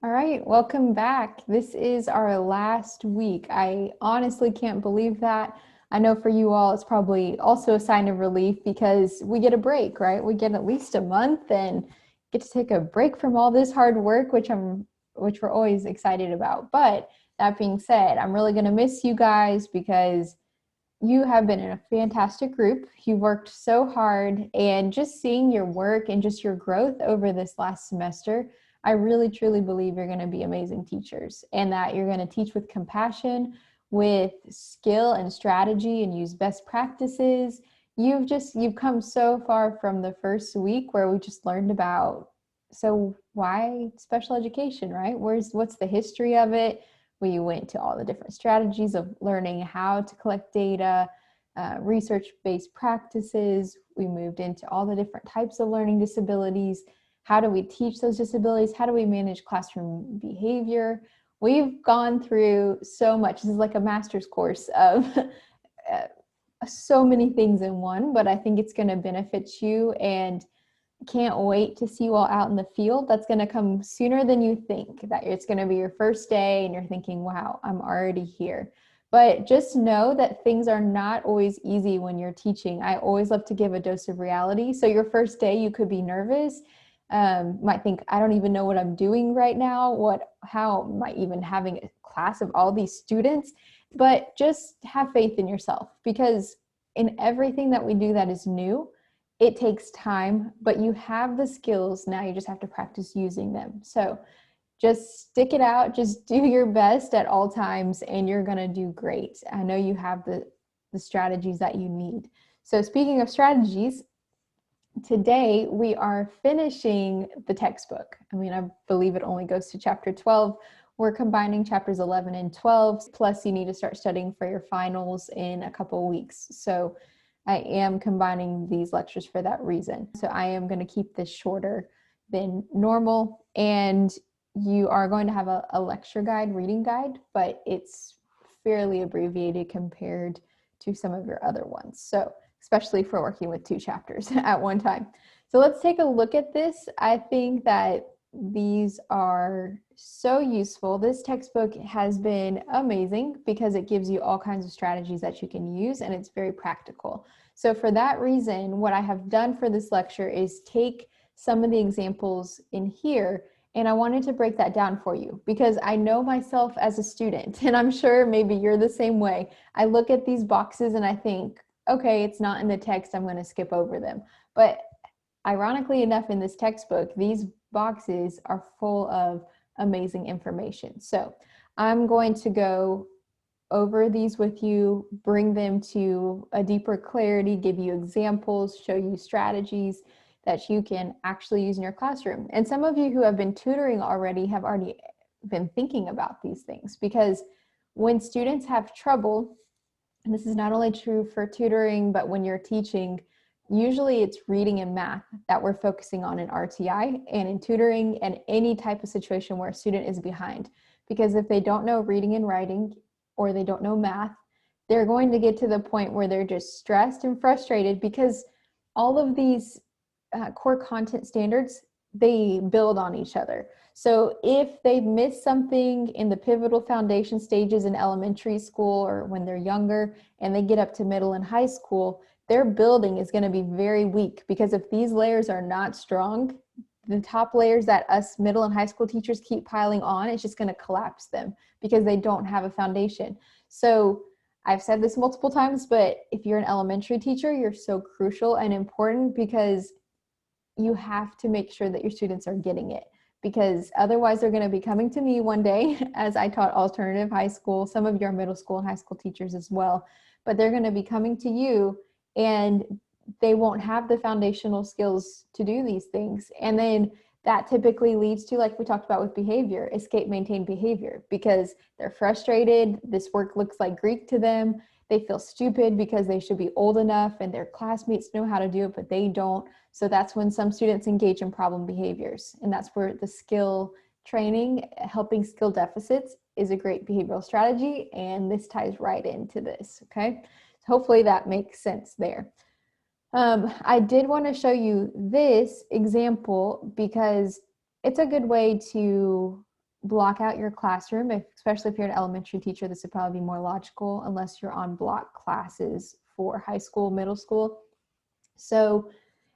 All right, welcome back. This is our last week. I honestly can't believe that. I know for you all, it's probably also a sign of relief because we get a break, right? We get at least a month and get to take a break from all this hard work, which we're always excited about. But that being said, I'm really going to miss you guys because you have been in a fantastic group. You've worked so hard, and just seeing your work and just your growth over this last semester, I really truly believe you're going to be amazing teachers and that you're going to teach with compassion, with skill and strategy, and use best practices. You've come so far from the first week where we just learned about, so why special education, right? What's the history of it? We went to all the different strategies of learning how to collect data, research-based practices. We moved into all the different types of learning disabilities. How do we teach those disabilities? How do we manage classroom behavior? We've gone through so much. This is like a master's course of so many things in one, but I think it's going to benefit you, and can't wait to see you all out in the field. That's going to come sooner than you think, that it's going to be your first day and you're thinking, wow, I'm already here. But just know that things are not always easy when you're teaching. I always love to give a dose of reality. So your first day, you could be nervous, might think, I don't even know what I'm doing right now. How am I even having a class of all these students? But just have faith in yourself, because in everything that we do that is new, it takes time, but you have the skills now. You just have to practice using them. So just stick it out, just do your best at all times, and you're going to do great. I know you have the strategies that you need. So speaking of strategies, today we are finishing the textbook. I mean, I believe it only goes to chapter 12. We're combining chapters 11 and 12, plus you need to start studying for your finals in a couple of weeks. So I am combining these lectures for that reason. So I am going to keep this shorter than normal, and you are going to have a lecture guide, reading guide, but it's fairly abbreviated compared to some of your other ones. So especially for working with 2 chapters at one time. So let's take a look at this. I think that these are so useful. This textbook has been amazing because it gives you all kinds of strategies that you can use, and it's very practical. So for that reason, what I have done for this lecture is take some of the examples in here, and I wanted to break that down for you because I know myself as a student, and I'm sure maybe you're the same way. I look at these boxes and I think, okay, it's not in the text, I'm going to skip over them. But ironically enough, in this textbook, these boxes are full of amazing information. So I'm going to go over these with you, bring them to a deeper clarity, give you examples, show you strategies that you can actually use in your classroom. And some of you who have been tutoring already have already been thinking about these things, because when students have trouble, and this is not only true for tutoring, but when you're teaching, usually it's reading and math that we're focusing on in RTI and in tutoring and any type of situation where a student is behind. Because if they don't know reading and writing, or they don't know math, they're going to get to the point where they're just stressed and frustrated, because all of these core content standards, they build on each other. So if they miss something in the pivotal foundation stages in elementary school or when they're younger and they get up to middle and high school, their building is going to be very weak, because if these layers are not strong, the top layers that us middle and high school teachers keep piling on, it's just going to collapse them because they don't have a foundation. So I've said this multiple times, but if you're an elementary teacher, you're so crucial and important, because you have to make sure that your students are getting it, because otherwise they're going to be coming to me one day, as I taught alternative high school. Some of your middle school and high school teachers as well, but they're going to be coming to you and they won't have the foundational skills to do these things. And then that typically leads to, like we talked about with behavior, escape maintain behavior, because they're frustrated. This work looks like Greek to them. They feel stupid because they should be old enough and their classmates know how to do it, but they don't. So that's when some students engage in problem behaviors. And that's where the skill training, helping skill deficits, is a great behavioral strategy. And this ties right into this, okay? So hopefully that makes sense there. I did want to show you this example because it's a good way to block out your classroom, especially if you're an elementary teacher. This would probably be more logical unless you're on block classes for high school, middle school. So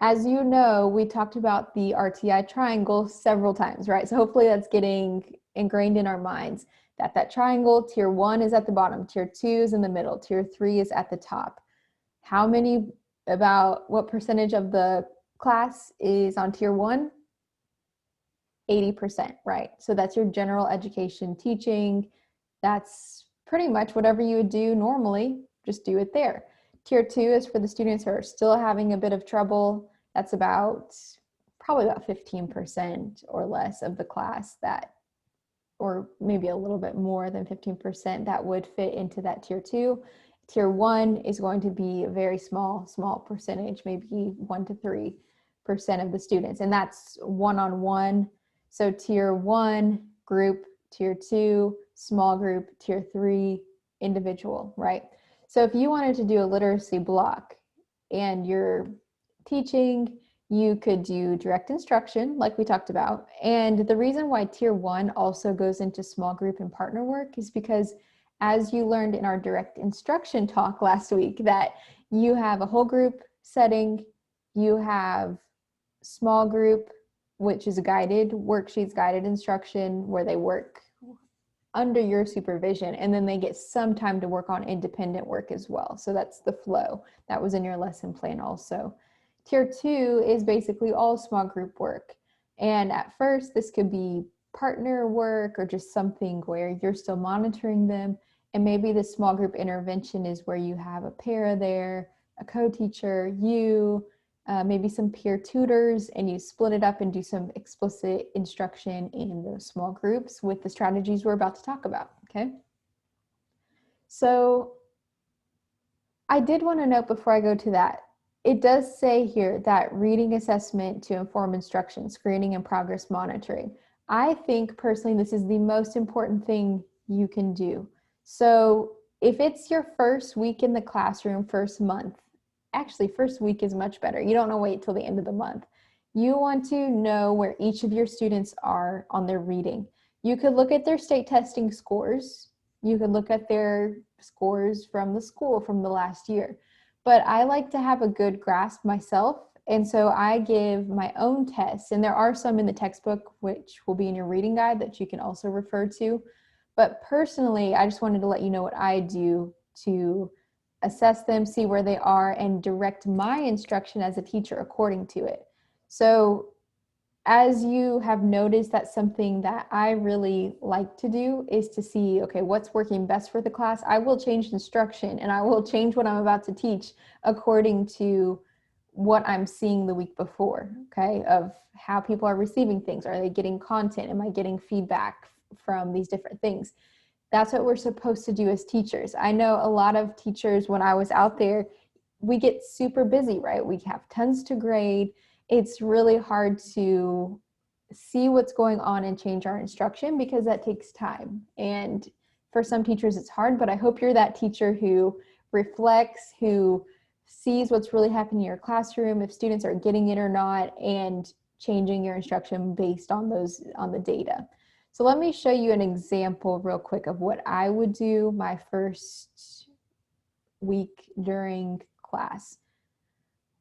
as you know, we talked about the RTI triangle several times, right? So hopefully that's getting ingrained in our minds that that triangle, tier 1 is at the bottom, tier 2 is in the middle, tier 3 is at the top. How many, about what percentage of the class is on tier 1? 80%, right? So that's your general education teaching. That's pretty much whatever you would do normally, just do it there. Tier 2 is for the students who are still having a bit of trouble. That's probably about 15% or less of the class that, or maybe a little bit more than 15% that would fit into that tier 2. Tier 1 is going to be a very small percentage, maybe 1 to 3% of the students, and that's one-on-one. So tier 1 group, tier 2 small group, tier 3 individual, right? So if you wanted to do a literacy block and you're teaching, you could do direct instruction like we talked about. And the reason why tier 1 also goes into small group and partner work is because, as you learned in our direct instruction talk last week, that you have a whole group setting, you have small group, which is a guided worksheets, guided instruction where they work under your supervision, and then they get some time to work on independent work as well. So that's the flow that was in your lesson plan also. Tier 2 is basically all small group work. And at first, this could be partner work or just something where you're still monitoring them. And maybe the small group intervention is where you have a para there, a co-teacher, you, maybe some peer tutors, and you split it up and do some explicit instruction in those small groups with the strategies we're about to talk about, okay? So I did want to note before I go to that, it does say here that reading assessment to inform instruction, screening and progress monitoring. I think personally this is the most important thing you can do. So if it's your first week in the classroom, first month, actually first week is much better. You don't want to wait till the end of the month. You want to know where each of your students are on their reading. You could look at their state testing scores. You could look at their scores from the school from the last year. But I like to have a good grasp myself. And so I give my own tests, and there are some in the textbook, which will be in your reading guide that you can also refer to. But personally, I just wanted to let you know what I do to assess them, see where they are, and direct my instruction as a teacher according to it. So as you have noticed, that's something that I really like to do, is to see, okay, what's working best for the class. I will change instruction and I will change what I'm about to teach according to what I'm seeing the week before, okay, of how people are receiving things. Are they getting content? Am I getting feedback from these different things? That's what we're supposed to do as teachers. I know a lot of teachers, when I was out there, we get super busy, right? We have tons to grade. It's really hard to see what's going on and change our instruction because that takes time. And for some teachers, it's hard, but I hope you're that teacher who reflects, who sees what's really happening in your classroom, if students are getting it or not, and changing your instruction based on the data. So let me show you an example real quick of what I would do my first week during class.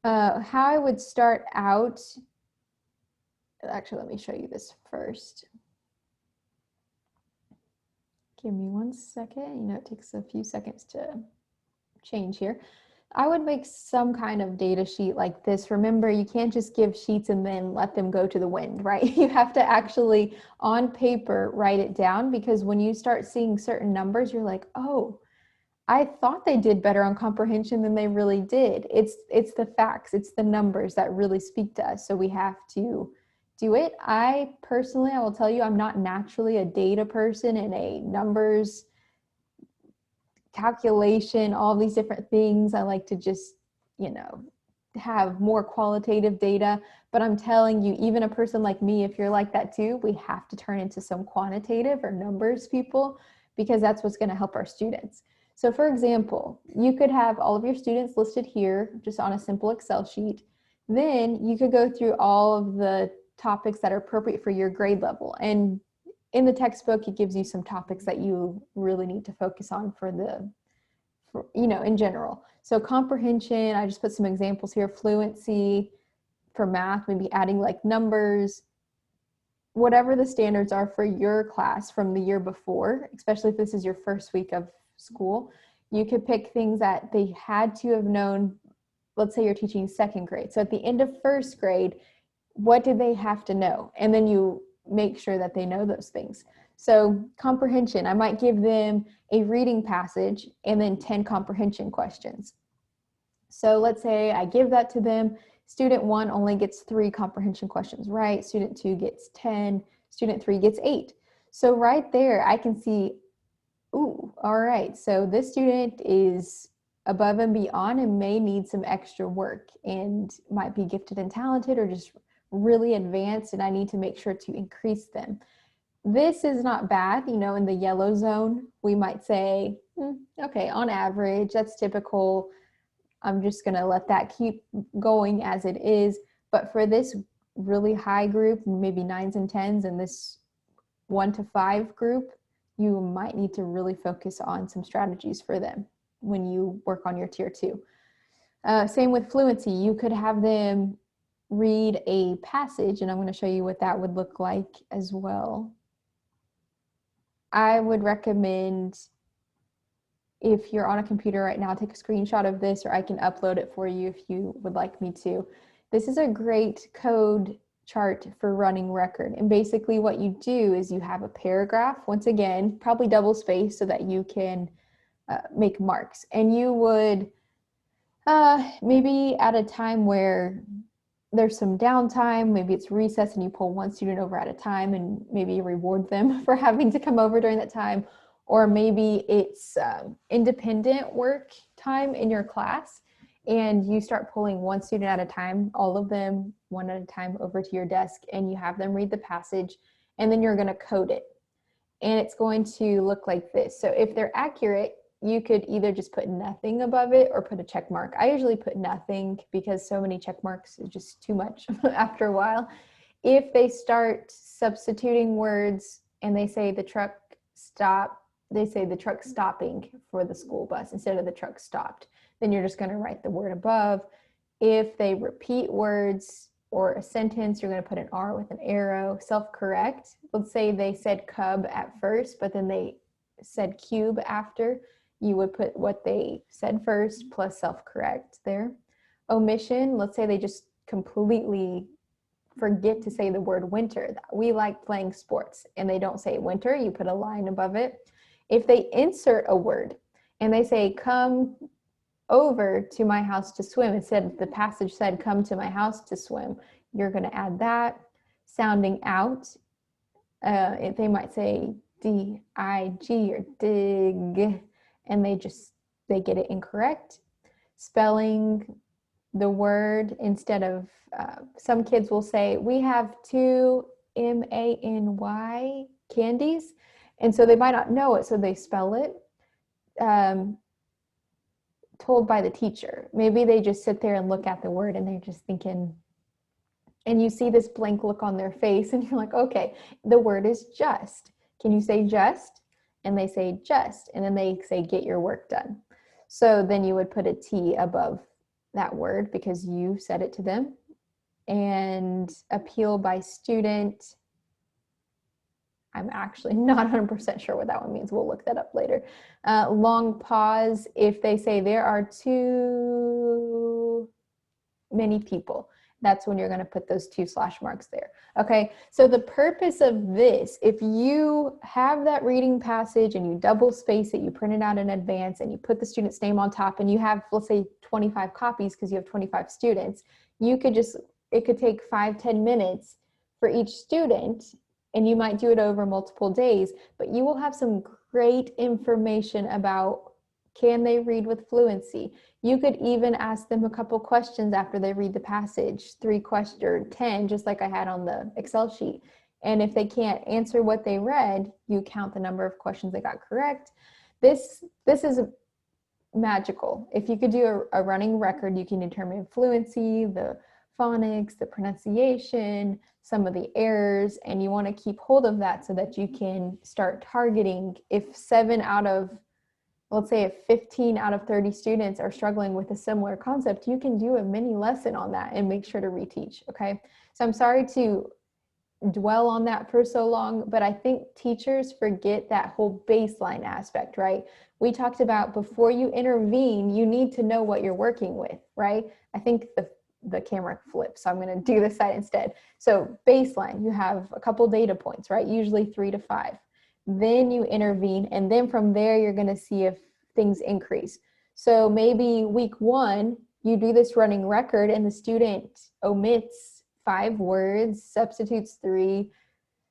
How I would start out, actually, let me show you this first. Give me 1 second. You know, it takes a few seconds to change here. I would make some kind of data sheet like this. Remember, you can't just give sheets and then let them go to the wind, right? You have to actually, on paper, write it down, because when you start seeing certain numbers, you're like, oh, I thought they did better on comprehension than they really did. It's the facts, it's the numbers that really speak to us. So we have to do it. I personally, I will tell you, I'm not naturally a data person and a numbers calculation, all these different things. I like to just, have more qualitative data. But I'm telling you, even a person like me, if you're like that too, we have to turn into some quantitative or numbers people, because that's what's going to help our students. So for example, you could have all of your students listed here just on a simple Excel sheet. Then you could go through all of the topics that are appropriate for your grade level. And in the textbook, it gives you some topics that you really need to focus on in general. So comprehension, I just put some examples here. Fluency for math, maybe adding like numbers, whatever the standards are for your class from the year before, especially if this is your first week of school. You could pick things that they had to have known. Let's say you're teaching second grade. So at the end of first grade, what did they have to know? And then you make sure that they know those things. So comprehension, I might give them a reading passage and then 10 comprehension questions. So let's say I give that to them. Student 1 only gets 3 comprehension questions right. Student 2 gets 10. Student 3 gets 8. So right there, I can see, ooh, all right, so this student is above and beyond and may need some extra work and might be gifted and talented or just really advanced, and I need to make sure to increase them. This is not bad. In the yellow zone, we might say, okay, on average, that's typical. I'm just going to let that keep going as it is. But for this really high group, maybe 9s and 10s, and this 1 to 5 group, you might need to really focus on some strategies for them when you work on your tier 2. Same with fluency. You could have them read a passage, and I'm going to show you what that would look like as well. I would recommend, if you're on a computer right now, take a screenshot of this, or I can upload it for you if you would like me to. This is a great code chart for running record. And basically what you do is you have a paragraph, once again, probably double spaced so that you can make marks. And you would maybe at a time where there's some downtime, maybe it's recess and you pull one student over at a time and maybe you reward them for having to come over during that time. Or maybe it's independent work time in your class and you start pulling one student at a time, all of them one at a time over to your desk, and you have them read the passage, and then you're going to code it. And it's going to look like this. So if they're accurate, you could either just put nothing above it or put a check mark. I usually put nothing because so many check marks is just too much after a while. If they start substituting words and they say the truck stopped, they say the truck stopping for the school bus instead of the truck stopped, then you're just going to write the word above. If they repeat words or a sentence, you're going to put an R with an arrow. Self-correct. Let's say they said cub at first, but then they said cube after. You would put what they said first plus self-correct there. Omission. Let's say they just completely forget to say the word winter. We like playing sports and they don't say winter. You put a line above it. If they insert a word and they say come over to my house to swim, instead the passage said come to my house to swim, you're going to add that. Sounding out, if they might say D-I-G or dig, and they get it incorrect. Spelling the word instead of, some kids will say we have 2 M-A-N-Y candies, and so they might not know it, so they spell it. Told by the teacher. Maybe they just sit there and look at the word and they're just thinking, and you see this blank look on their face and you're like, okay, the word is just. Can you say just? And they say just, and then they say get your work done. So then you would put a T above that word because you said it to them. And appeal by student, I'm actually not 100% sure what that one means. We'll look that up later. Long pause, if they say there are too many people, that's when you're going to put those 2 slash marks there. Okay, so the purpose of this, if you have that reading passage and you double space it, you print it out in advance and you put the student's name on top and you have, let's say 25 copies because you have 25 students, you could just, it could take 5-10 minutes for each student, and you might do it over multiple days, but you will have some great information about can they read with fluency. You could even ask them a couple questions after they read the passage, 3 questions or 10, just like I had on the Excel sheet. And if they can't answer what they read, you count the number of questions they got correct. This is magical. If you could do a running record, you can determine fluency, the phonics, the pronunciation, some of the errors, and you want to keep hold of that so that you can start targeting. If 7 out of, let's say if 15 out of 30 students are struggling with a similar concept, you can do a mini lesson on that and make sure to reteach, okay? So I'm sorry to dwell on that for so long, but I think teachers forget that whole baseline aspect, right? We talked about before you intervene, you need to know what you're working with, right? I think the camera flips, so I'm going to do this side instead. So baseline, you have a couple data points, right? Usually 3 to 5. Then you intervene, and then from there, you're going to see if things increase. So maybe week 1, you do this running record and the student omits 5 words, substitutes 3,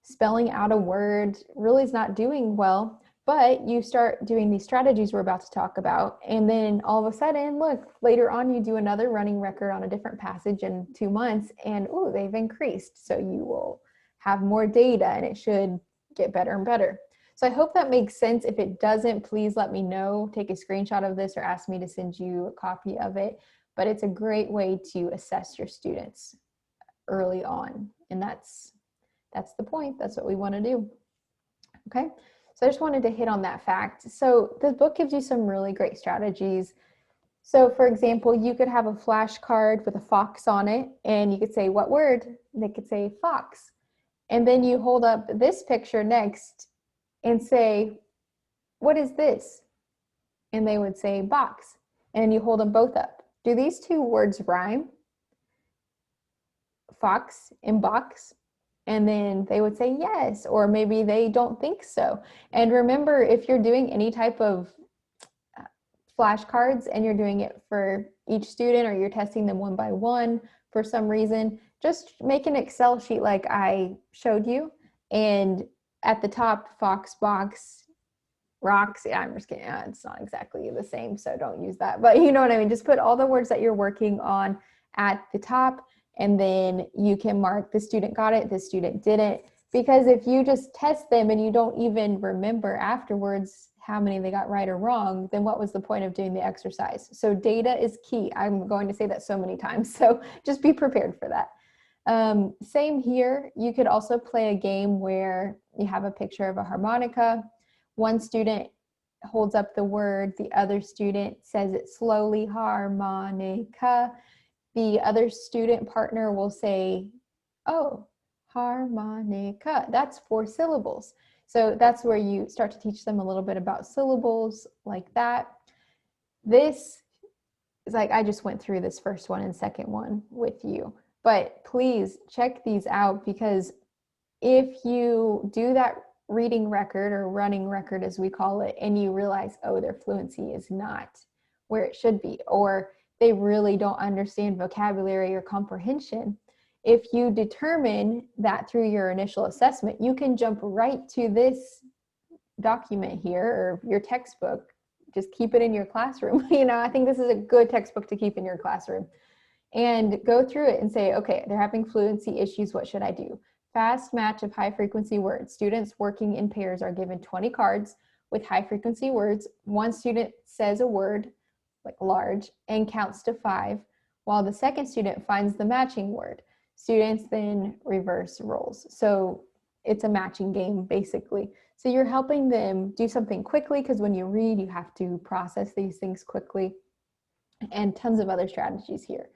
spelling out a word, really is not doing well. But you start doing these strategies we're about to talk about, and then all of a sudden, look, later on you do another running record on a different passage in 2 months, and oh, they've increased. So you will have more data and it should get better and better. So I hope that makes sense. If it doesn't, please let me know. Take a screenshot of this or ask me to send you a copy of it. But it's a great way to assess your students early on, and that's the point. That's what we want to do. Okay, so I just wanted to hit on that fact. So the book gives you some really great strategies. So for example, you could have a flashcard with a fox on it, and you could say, what word? And they could say fox. And then you hold up this picture next and say, what is this? And they would say box. And you hold them both up. Do these 2 words rhyme? Fox and box? And then they would say yes, or maybe they don't think so. And remember, if you're doing any type of flashcards and you're doing it for each student, or you're testing them one by one for some reason, just make an Excel sheet like I showed you. And at the top, fox, box, rocks. Yeah, I'm just kidding. It's not exactly the same, so don't use that. But you know what I mean? Just put all the words that you're working on at the top, and then you can mark the student got it, the student didn't. Because if you just test them and you don't even remember afterwards how many they got right or wrong, then what was the point of doing the exercise? So data is key. I'm going to say that so many times, so just be prepared for that. Same here. You could also play a game where you have a picture of a harmonica. One student holds up the word, the other student says it slowly, harmonica. The other student partner will say, oh, harmonica. That's 4 syllables. So that's where you start to teach them a little bit about syllables like that. This is like, I just went through this first one and second one with you, but please check these out, because if you do that reading record, or running record as we call it, and you realize, oh, their fluency is not where it should be, or they really don't understand vocabulary or comprehension, if you determine that through your initial assessment, you can jump right to this document here, or your textbook. Just keep it in your classroom. I think this is a good textbook to keep in your classroom, and go through it and say, okay, they're having fluency issues. What should I do? Fast match of high frequency words. Students working in pairs are given 20 cards with high frequency words. One student says a word, like large, and counts to 5, while the second student finds the matching word. Students then reverse roles. So it's a matching game, basically. So you're helping them do something quickly, because when you read, you have to process these things quickly, and tons of other strategies here.